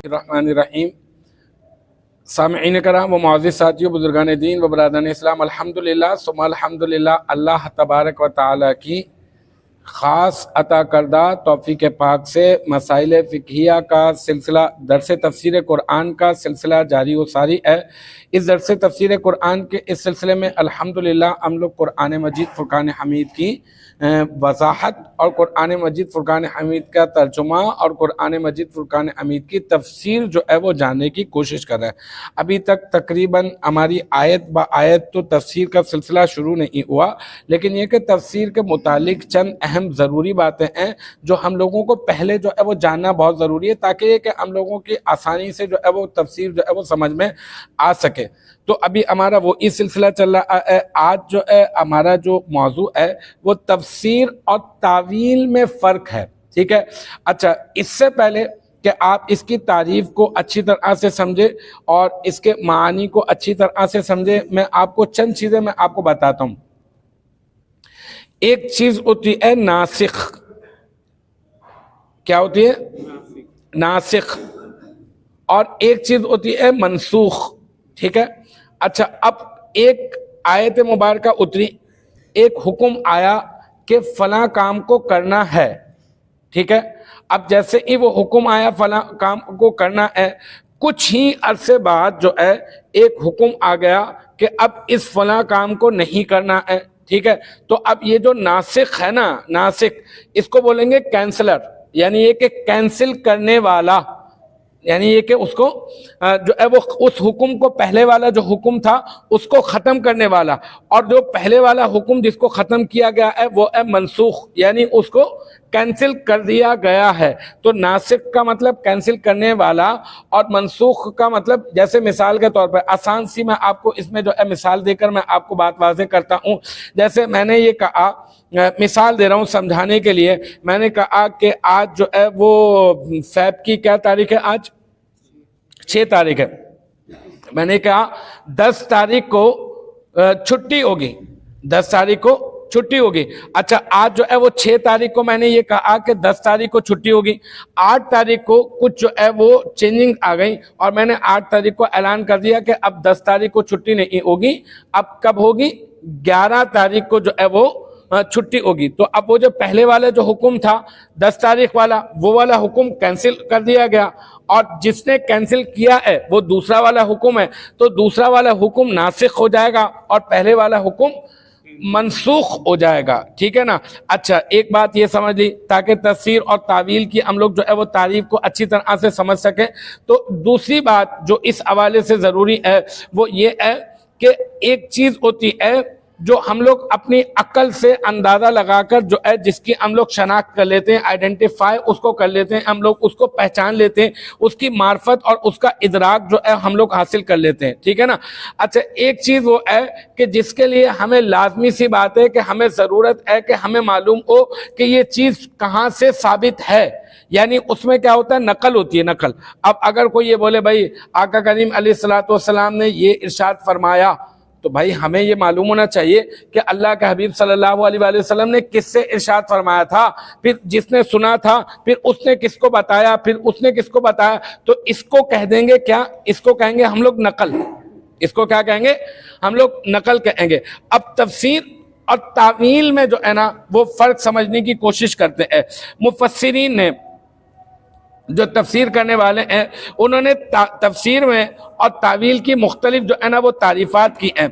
الرحمن الرحیم۔ سامعین کرام و معزز ساتھیو، بزرگان دین و برادران اسلام، الحمدللہ ثم الحمدللہ، اللہ تبارک و تعالی کی خاص عطا کردہ توفیق پاک سے مسائل فقہیہ کا سلسلہ درس تفسیر قرآن کا سلسلہ جاری و ساری ہے۔ اس درس تفسیر قرآن کے اس سلسلے میں الحمدللہ ہم لوگ قرآن مجید فرقان حمید کی وضاحت اور قرآن مجید فرقان حمید کا ترجمہ اور قرآن مجید فرقان حمید کی تفسیر جو ہے وہ جاننے کی کوشش کر رہے ہیں۔ ابھی تک تقریباً ہماری آیت با آیت تو تفسیر کا سلسلہ شروع نہیں ہوا، لیکن یہ کہ تفسیر کے متعلق چند اہم ضروری باتیں ہیں جو ہم لوگوں کو پہلے جو ہے وہ جاننا بہت ضروری ہے، تاکہ یہ کہ ہم لوگوں کی آسانی سے جو ہے وہ تفسیر جو ہے وہ سمجھ میں آ سکے۔ تو ابھی ہمارا وہی سلسلہ چل رہا ہے۔ آج جو ہے ہمارا جو موضوع ہے وہ تفسیر اور تعویل میں فرق ہے، ٹھیک ہے۔ اچھا، اس سے پہلے کہ آپ اس کی تعریف کو اچھی طرح سے سمجھے اور اس کے معانی کو اچھی طرح سے سمجھے، میں آپ کو چند چیزیں میں آپ کو بتاتا ہوں۔ ایک چیز ہوتی ہے ناسخ۔ کیا ہوتی ہے؟ ناسخ۔ اور ایک چیز ہوتی ہے منسوخ، ٹھیک ہے۔ اچھا، اب ایک آیت مبارکہ اتری، ایک حکم آیا کہ فلاں کام کو کرنا ہے، ٹھیک ہے۔ اب جیسے ہی وہ حکم آیا فلاں کام کو کرنا ہے، کچھ ہی عرصے بعد جو ہے ایک حکم آ گیا کہ اب اس فلاں کام کو نہیں کرنا ہے، ٹھیک ہے۔ تو اب یہ جو ناسخ ہے نا، ناسخ، اس کو بولیں گے کینسلر، یعنی یہ کہ کینسل کرنے والا، یعنی یہ کہ اس کو جو ہے وہ اس حکم کو، پہلے والا جو حکم تھا اس کو ختم کرنے والا، اور جو پہلے والا حکم جس کو ختم کیا گیا ہے وہ ہے منسوخ، یعنی اس کو کینسل کر دیا گیا ہے۔ تو ناسخ کا مطلب کینسل کرنے والا، اور منسوخ کا مطلب، جیسے مثال کے طور پر آسان سی میں آپ کو اس میں جو ہے مثال دے کر میں آپ کو بات واضح کرتا ہوں۔ جیسے میں نے یہ کہا، مثال دے رہا ہوں سمجھانے کے لیے، میں نے کہا کہ آج جو ہے وہ فیب کی کیا تاریخ ہے؟ آج 6 تاریخ ہے۔ میں نے کہا 10 تاریخ کو چھٹی ہوگی، 10 تاریخ کو چھٹی ہوگی۔ اچھا، آج جو ہے وہ 6 تاریخ کو میں نے یہ کہا کہ 10 تاریخ کو چھٹی ہوگی۔ 8 تاریخ کو کچھ جو ہے وہ چینجنگ آ گئی، اور میں نے 8 تاریخ کو اعلان کر دیا کہ اب 10 تاریخ کو چھٹی نہیں ہوگی، اب کب ہوگی؟ 11 تاریخ کو جو ہے وہ چھٹی ہوگی۔ تو اب وہ جو پہلے والا جو حکم تھا 10 تاریخ والا، وہ والا حکم کینسل کر دیا گیا، اور جس نے کینسل کیا ہے وہ دوسرا والا حکم ہے، تو دوسرا والا حکم ناسخ ہو جائے گا اور پہلے والا حکم منسوخ ہو جائے گا، ٹھیک ہے نا۔ اچھا، ایک بات یہ سمجھ لی تاکہ تفسیر اور تعویل کی ہم لوگ جو ہے وہ تعریف کو اچھی طرح سے سمجھ سکیں۔ تو دوسری بات جو اس حوالے سے ضروری ہے وہ یہ ہے کہ ایک چیز ہوتی ہے جو ہم لوگ اپنی عقل سے اندازہ لگا کر جو ہے جس کی ہم لوگ شناخت کر لیتے ہیں، آئیڈینٹیفائی اس کو کر لیتے ہیں، ہم لوگ اس کو پہچان لیتے ہیں، اس کی معرفت اور اس کا ادراک جو ہے ہم لوگ حاصل کر لیتے ہیں، ٹھیک ہے نا۔ اچھا، ایک چیز وہ ہے کہ جس کے لیے ہمیں لازمی سی بات ہے کہ ہمیں ضرورت ہے کہ ہمیں معلوم ہو کہ یہ چیز کہاں سے ثابت ہے، یعنی اس میں کیا ہوتا ہے؟ نقل ہوتی ہے، نقل۔ اب اگر کوئی یہ بولے بھائی آقا کریم علیہ الصلوۃ والسلام نے یہ ارشاد فرمایا، تو بھائی ہمیں یہ معلوم ہونا چاہیے کہ اللہ کے حبیب صلی اللہ علیہ وآلہ وسلم نے کس سے ارشاد فرمایا تھا، پھر جس نے سنا تھا پھر اس نے کس کو بتایا، پھر اس نے کس کو بتایا۔ تو اس کو کہہ دیں گے کیا؟ اس کو کہیں گے ہم لوگ نقل۔ اس کو کیا کہیں گے؟ ہم لوگ نقل کہیں گے۔ اب تفسیر اور تعویل میں جو ہے نا وہ فرق سمجھنے کی کوشش کرتے ہیں۔ مفسرین نے، جو تفسیر کرنے والے ہیں، انہوں نے تفسیر میں اور تعویل کی مختلف جو ہے نا وہ تعریفات کی ہیں۔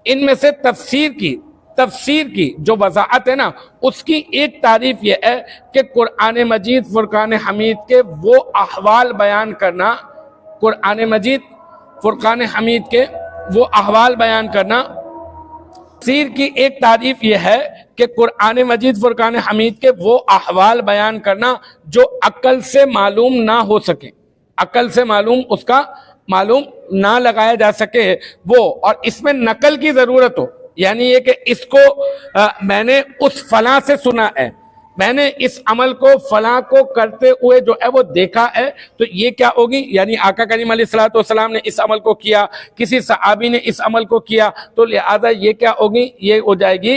ان میں سے تفسیر کی جو وضاحت ہے نا، اس کی ایک تعریف یہ ہے کہ قرآن مجید فرقان حمید کے وہ احوال بیان کرنا، قرآن مجید فرقان حمید کے وہ احوال بیان کرنا۔ تفسیر کی ایک تعریف یہ ہے کہ قرآن مجید فرقان حمید کے وہ احوال بیان کرنا جو عقل سے معلوم نہ ہو سکے، عقل سے معلوم اس کا معلوم نہ لگایا جا سکے وہ، اور اس میں نقل کی ضرورت ہو، یعنی یہ کہ اس کو میں نے اس فلاں سے سنا ہے، میں نے اس عمل کو فلاں کو کرتے ہوئے جو ہے وہ دیکھا ہے، تو یہ کیا ہوگی؟ یعنی آقا کریم علیہ الصلوۃ والسلام نے اس عمل کو کیا، کسی صحابی نے اس عمل کو کیا، تو لہذا یہ کیا ہوگی؟ یہ ہو جائے گی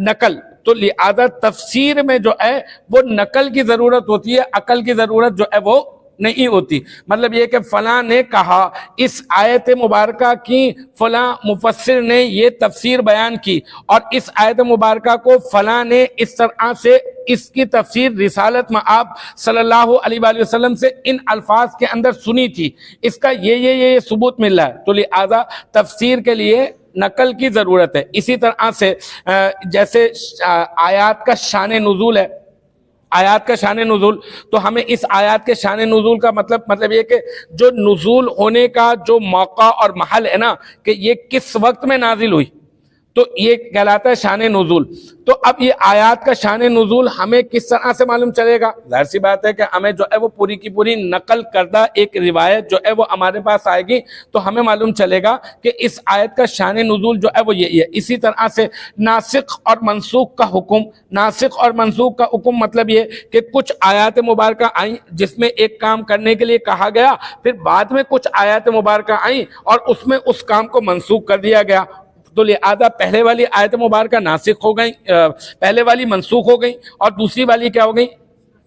نقل۔ تو لہذا تفسیر میں جو ہے وہ نقل کی ضرورت ہوتی ہے، عقل کی ضرورت جو ہے وہ نہیں ہوتی. مطلب یہ کہ فلاں نے کہا, اس آیت مبارکہ کی فلاں مفسر نے یہ تفسیر بیان کی, اور اس آیت مبارکہ کو فلاں نے اس طرح سے اس کی تفسیر رسالت مآب صلی اللہ علیہ وآلہ وسلم سے ان الفاظ کے اندر سنی تھی, اس کا یہ ثبوت مل رہا ہے, تو لہذا تفسیر کے لیے نقل کی ضرورت ہے. اسی طرح سے جیسے آیات کا شان نزول ہے, آیات کا شان نزول, تو ہمیں اس آیات کے شان نزول کا مطلب یہ کہ جو نزول ہونے کا جو موقع اور محل ہے نا, کہ یہ کس وقت میں نازل ہوئی, تو یہ کہلاتا ہے شان نزول. تو اب یہ آیات کا شان نزول ہمیں کس طرح سے معلوم چلے گا؟ ظاہر سی بات ہے کہ ہمیں جو ہے وہ پوری کی پوری نقل کردہ ایک روایت جو ہے وہ ہمارے پاس آئے گی, تو ہمیں معلوم چلے گا کہ اس آیت کا شان نزول جو ہے وہ یہی ہے. اسی طرح سے ناسخ اور منسوخ کا حکم, ناسخ اور منسوخ کا حکم مطلب یہ کہ کچھ آیات مبارکہ آئیں جس میں ایک کام کرنے کے لیے کہا گیا, پھر بعد میں کچھ آیات مبارکہ آئیں اور اس میں اس کام کو منسوخ کر دیا گیا, تو لہذا پہلے والی آیت مبارکہ ناسخ ہو گئیں, پہلے والی منسوخ ہو گئیں, اور دوسری والی کیا ہو گئیں؟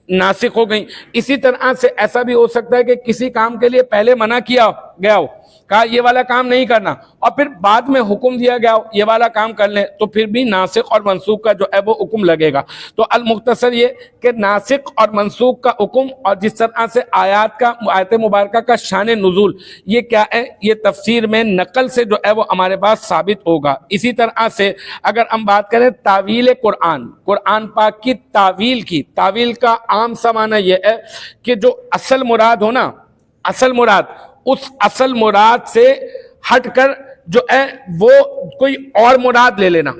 ناسخ ہو گئیں. اسی طرح سے ایسا بھی ہو سکتا ہے کہ کسی کام کے لیے پہلے منع کیا گیا ہو, کہا یہ والا کام نہیں کرنا, اور پھر بعد میں حکم دیا گیا ہو یہ والا کام کر لیں, تو پھر بھی ناسخ اور منسوخ کا جو ہے وہ حکم لگے گا. تو المختصر یہ کہ ناسخ اور منسوخ کا حکم, اور جس طرح سے آیت مبارکہ کا شان نزول, یہ کیا ہے؟ یہ تفسیر میں نقل سے جو ہے وہ ہمارے پاس ثابت ہوگا. اسی طرح سے اگر ہم بات کریں تعویل قرآن, قرآن پاک کی تعویل کا عام سا معنی یہ ہے کہ جو اصل مراد ہو نا, اصل مراد, اس اصل مراد سے ہٹ کر جو ہے وہ کوئی اور مراد لے لینا,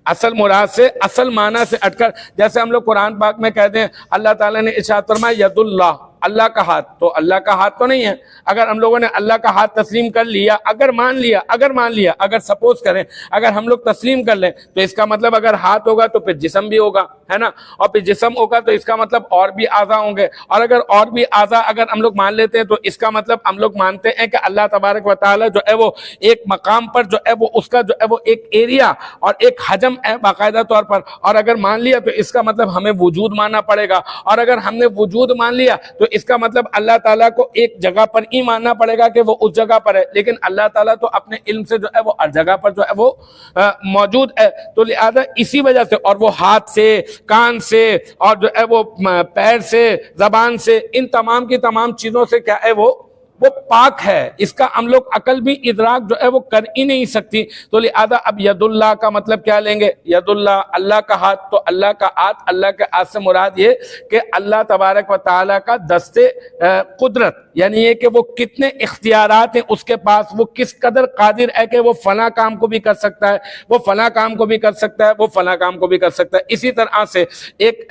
اصل مراد سے, اصل معنی سے ہٹ کر. جیسے ہم لوگ قرآن پاک میں کہتے ہیں اللہ تعالیٰ نے ارشاد فرمایا ید اللہ, اللہ کا ہاتھ, تو اللہ کا ہاتھ تو نہیں ہے. اگر ہم لوگوں نے اللہ کا ہاتھ تسلیم کر لیا, اگر مان لیا, اگر سپوز کریں, اگر ہم لوگ تسلیم کر لیں, تو اس کا مطلب اگر ہاتھ ہوگا تو پھر جسم بھی ہوگا, ہے نا, اور پھر جسم ہوگا تو اس کا مطلب اور بھی اعضاء ہوں گے, اور اگر اور بھی اعضاء اگر ہم لوگ مان لیتے ہیں تو اس کا مطلب ہم لوگ مانتے ہیں کہ اللہ تبارک و تعالیٰ جو ہے وہ ایک مقام پر جو ہے وہ اس کا جو ہے وہ ایک ایریا اور ایک حجم ہے باقاعدہ طور پر, اور اگر مان لیا تو اس کا مطلب ہمیں وجود ماننا پڑے گا, اور اگر ہم نے وجود مان لیا تو اس کا مطلب اللہ تعالیٰ کو ایک جگہ پر ہی ماننا پڑے گا کہ وہ اس جگہ پر ہے, لیکن اللہ تعالیٰ تو اپنے علم سے جو ہے وہ ہر جگہ پر جو ہے وہ موجود ہے. تو لہذا اسی وجہ سے, اور وہ ہاتھ سے, کان سے, اور جو ہے وہ پیر سے, زبان سے, ان تمام کی تمام چیزوں سے کیا ہے وہ پاک ہے, اس کا ہم لوگ عقل بھی ادراک جو ہے وہ کر ہی نہیں سکتی. تو لہذا اب ید اللہ کا مطلب کیا لیں گے؟ ید اللہ, اللہ کا ہاتھ, تو اللہ کا ہاتھ, اللہ کے ہاتھ سے مراد یہ کہ اللہ تبارک و تعالیٰ کا دستے قدرت, یعنی یہ کہ وہ کتنے اختیارات ہیں اس کے پاس, وہ کس قدر قادر ہے کہ وہ فلاں کام کو بھی کر سکتا ہے, وہ فلاں کام کو بھی کر سکتا ہے, وہ فلاں کام کو بھی کر سکتا ہے. اسی طرح سے ایک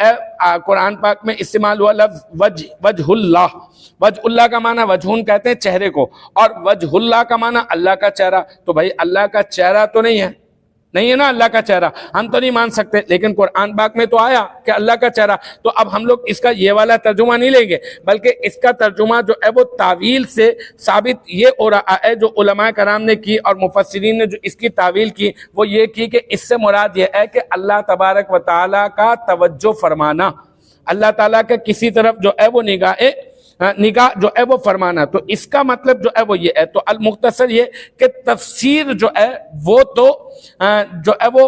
قرآن پاک میں استعمال ہوا لفظ وجہ اللہ. وجہ اللہ کا معنی وجہون کہتے ہیں چہرے کو, اور وجہ اللہ کا معنی اللہ کا چہرہ. تو بھائی اللہ کا چہرہ تو نہیں ہے نا, اللہ کا چہرہ ہم تو نہیں مان سکتے, لیکن قرآن پاک میں تو آیا کہ اللہ کا چہرہ. تو اب ہم لوگ اس کا یہ والا ترجمہ نہیں لیں گے, بلکہ اس کا ترجمہ جو ہے وہ تعویل سے ثابت یہ ہو رہا ہے جو علماء کرام نے کی اور مفسرین نے جو اس کی تعویل کی, وہ یہ کی کہ اس سے مراد یہ ہے کہ اللہ تبارک و تعالیٰ کا توجہ فرمانا, اللہ تعالیٰ کے کسی طرف جو ہے وہ نگاہ جو ہے وہ فرمانا. تو اس کا مطلب جو ہے وہ یہ ہے. تو المختصر یہ کہ تفسیر جو ہے وہ تو جو ہے وہ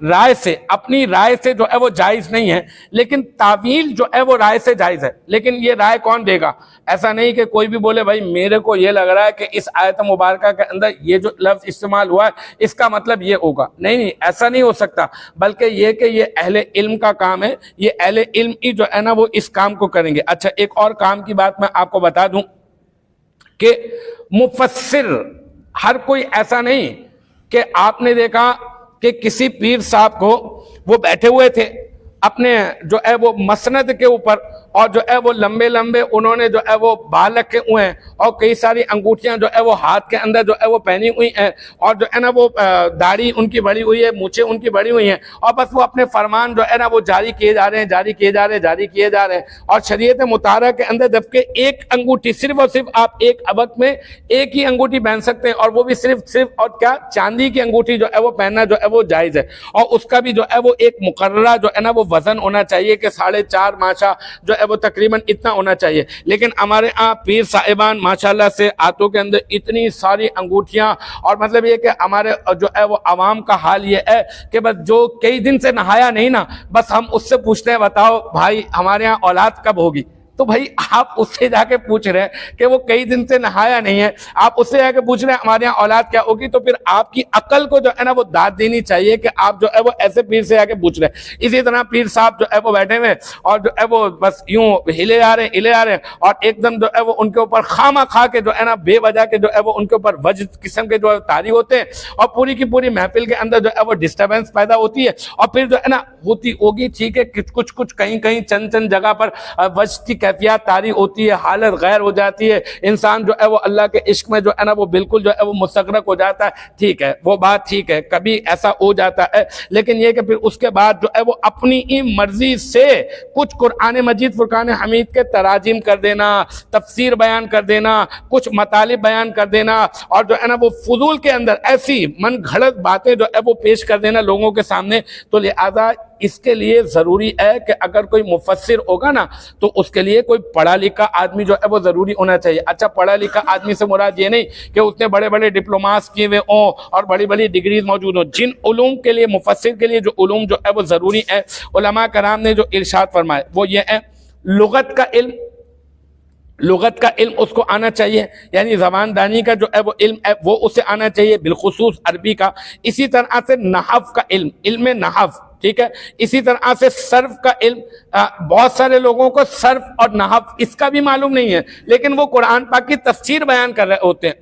رائے سے, اپنی رائے سے جو ہے وہ جائز نہیں ہے, لیکن تعویل جو ہے وہ رائے سے جائز ہے. لیکن یہ رائے کون دے گا؟ ایسا نہیں کہ کوئی بھی بولے بھائی میرے کو یہ لگ رہا ہے کہ اس آیت مبارکہ کے اندر یہ جو لفظ استعمال ہوا ہے اس کا مطلب یہ ہوگا. نہیں, ایسا نہیں ہو سکتا, بلکہ یہ کہ یہ اہل علم کا کام ہے, یہ اہل علم ہی جو ہے نا وہ اس کام کو کریں گے. اچھا, ایک اور کام کی بات میں آپ کو بتا دوں کہ مفسر ہر کوئی ایسا نہیں کہ آپ نے دیکھا کہ کسی پیر صاحب کو وہ بیٹھے ہوئے تھے اپنے جو ہے وہ مسند کے اوپر, اور جو ہے وہ لمبے لمبے انہوں نے جو ہے وہ بال رکھے ہوئے ہیں, اور کئی ساری انگوٹھیاں جو ہے وہ ہاتھ کے اندر جو ہے وہ پہنی ہوئی ہیں, اور جو ہے نا وہ داڑھی ان کی بڑی ہوئی ہے, مونچھیں ان کی بڑی ہوئی ہیں, اور بس وہ اپنے فرمان جو ہے نا وہ جاری کیے جا رہے ہیں. اور شریعت مطہرہ کے اندر جبکہ ایک انگوٹھی, صرف اور صرف آپ ایک وقت میں ایک ہی انگوٹھی پہن سکتے ہیں, اور وہ بھی صرف اور کیا چاندی کی انگوٹھی جو ہے وہ پہننا جو ہے وہ جائز ہے, اور اس کا بھی جو ہے وہ ایک مقررہ جو ہے نا وہ وزن ہونا چاہیے کہ 4.5 ماشا جو ہے وہ تقریباً اتنا ہونا چاہیے. لیکن ہمارے ہاں پیر صاحبان ماشاءاللہ سے ہاتھوں کے اندر اتنی ساری انگوٹھیاں, اور مطلب یہ کہ ہمارے جو ہے وہ عوام کا حال یہ ہے کہ بس جو کئی دن سے نہایا نہیں نا, بس ہم اس سے پوچھتے ہیں بتاؤ بھائی ہمارے ہاں اولاد کب ہوگی. تو بھائی آپ اس سے جا کے پوچھ رہے ہیں کہ وہ کئی دن سے نہایا نہیں ہے, آپ اس سے جا کے پوچھ رہے ہیں ہمارے یہاں اولاد کیا ہوگی, تو پھر آپ کی عقل کو جو ہے نا وہ داد دینی چاہیے کہ آپ جو ہے وہ ایسے پیر سے جا کے پوچھ رہے ہیں. اسی طرح پیر صاحب جو ہے وہ بیٹھے ہوئے اور جو ہے وہ بس یوں ہلے آ رہے ہیں اور ایک دم جو ہے وہ ان کے اوپر خامہ کھا کے جو ہے نا بے وجہ کے جو ہے وہ ان کے اوپر وجد قسم کے جو ہے طاری ہوتے ہیں, اور پوری کی پوری محفل کے اندر جو ہے وہ ڈسٹربنس پیدا ہوتی ہے. اور پھر جو ہے نا ہوتی ہوگی ٹھیک ہے کچھ کہیں چند جگہ پر وجد کی کیفیات طاری ہوتی ہے, حالت غیر ہو جاتی ہے, انسان جو ہے وہ اللہ کے عشق میں جو ہے نا وہ بالکل جو ہے وہ مستغرق ہو جاتا ہے. ٹھیک ہے وہ بات ٹھیک ہے, کبھی ایسا ہو جاتا ہے, لیکن یہ کہ پھر اس کے بعد جو ہے وہ اپنی ہی مرضی سے کچھ قرآن مجید فرقان حمید کے تراجم کر دینا, تفسیر بیان کر دینا, کچھ مطالب بیان کر دینا, اور جو ہے نا وہ فضول کے اندر ایسی من گھڑت باتیں جو ہے وہ پیش کر دینا لوگوں کے سامنے. تو لہذا اس کے لیے ضروری ہے کہ اگر کوئی مفسر ہوگا نا تو اس کے لیے کوئی پڑھا لکھا آدمی جو ہے وہ ضروری ہونا چاہیے. اچھا پڑھا لکھا آدمی سے مراد یہ نہیں کہ اس نے بڑے بڑے ڈپلوماس کیے ہوئے ہوں اور بڑی بڑی ڈگریز موجود ہوں. جن علوم کے لیے مفسر کے لیے جو علوم جو ہے وہ ضروری ہے, علماء کرام نے جو ارشاد فرمائے وہ یہ ہے, لغت کا علم اس کو آنا چاہیے, یعنی زبان دانی کا جو ہے وہ علم ہے وہ اسے آنا چاہیے, بالخصوص عربی کا. اسی طرح سے نحو کا علم نحو, ٹھیک ہے. اسی طرح سے صرف کا علم, بہت سارے لوگوں کو صرف اور نحو اس کا بھی معلوم نہیں ہے, لیکن وہ قرآن پاک کی تفسیر بیان کر رہے ہوتے ہیں,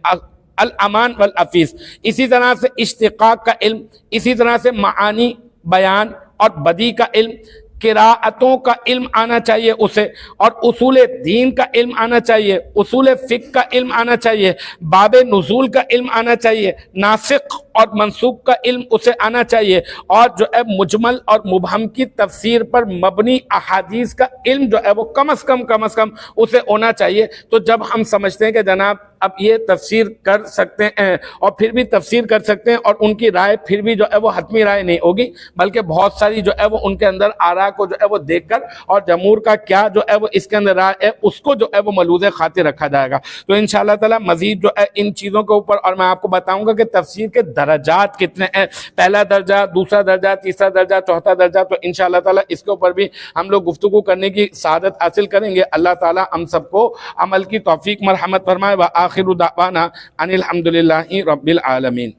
الامان والافیس. اسی طرح سے اشتقاق کا علم, اسی طرح سے معانی بیان اور بدیع کا علم, قراءتوں کا علم آنا چاہیے اسے, اور اصول دین کا علم آنا چاہیے, اصول فقہ کا علم آنا چاہیے, باب نزول کا علم آنا چاہیے, ناسخ اور منسوخ کا علم اسے آنا چاہیے, اور جو ہے مجمل اور مبہم کی تفسیر پر مبنی احادیث کا علم جو ہے وہ کم از کم اسے ہونا چاہیے. تو جب ہم سمجھتے ہیں کہ جناب اب یہ تفسیر کر سکتے ہیں اور پھر بھی تفسیر کر سکتے ہیں, اور ان کی رائے پھر بھی جو ہے وہ حتمی رائے نہیں ہوگی, بلکہ بہت ساری جو ہے وہ ان کے اندر آراء کو جو ہے وہ دیکھ کر اور جمہور کا کیا جو ہے وہ اس کے اندر رائے ہے اس کو جو ہے وہ ملوذ خاطر رکھا جائے گا. تو انشاءاللہ تعالی مزید جو ہے ان چیزوں کے اوپر, اور میں آپ کو بتاؤں گا کہ تفسیر کے درجات کتنے ہیں, پہلا درجہ, دوسرا درجہ, تیسرا درجہ, چوتھا درجہ. تو انشاءاللہ تعالی اس کے اوپر بھی ہم لوگ گفتگو کرنے کی سعادت حاصل کریں گے. اللہ تعالی ہم سب کو عمل کی توفیق مرحمت فرمائے. وآخر دعوانا ان الحمدللہ رب العالمین.